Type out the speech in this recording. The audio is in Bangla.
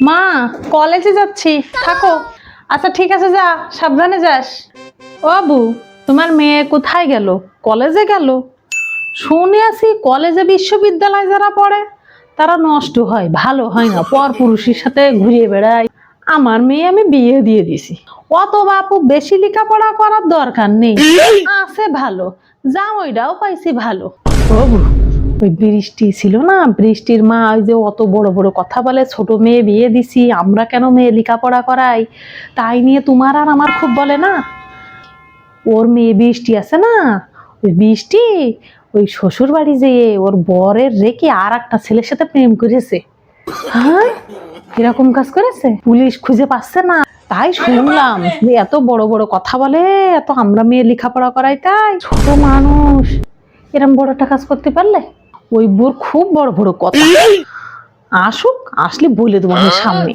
মা, কলেজে যাচ্ছি, থাকো। আচ্ছা ঠিক আছে, যা, সাবধানে যাস। ও বাবু, তোমার মেয়ে কোথায় গেল? কলেজে গেল? শুনে আসি কলেজে বিশ্ববিদ্যালয় যারা পড়ে তারা নষ্ট হয়, ভালো হয় না, পর পুরুষের সাথে ঘুরিয়ে বেড়ায়। আমার মেয়ে আমি বিয়ে দিয়ে দিছি, অত বাপু বেশি লেখাপড়া করার দরকার নেই, আছে ভালো, জামাইটাও পাইছি ভালো। বাবু, ওই বৃষ্টি ছিল না, বৃষ্টির মা ওই যে অত বড় বড় কথা বলে, ছোট মেয়ে বিয়ে দিছি, আমরা কেন মেয়ে লেখাপড়া করাই, তাই নিয়ে তোমার আর আমার খুব বলে না। ওর মেয়ে বৃষ্টি আছে না, ওই বৃষ্টি ওই শ্বশুর বাড়ি যেয়ে ওর বরের রেখে আর একটা ছেলের সাথে প্রেম করেছে। হ্যাঁ, এরকম কাজ করেছে, পুলিশ খুঁজে পাচ্ছে না, তাই শুনলাম যে এত বড় বড় কথা বলে, এত আমরা মেয়ে লেখাপড়া করাই, তাই ছোট মানুষ এরকম বড় একটা কাজ করতে পারলে। ওই বোর খুব বড় বড় কথা, আসুক, আসলে বলে দেবো আমার সামনে।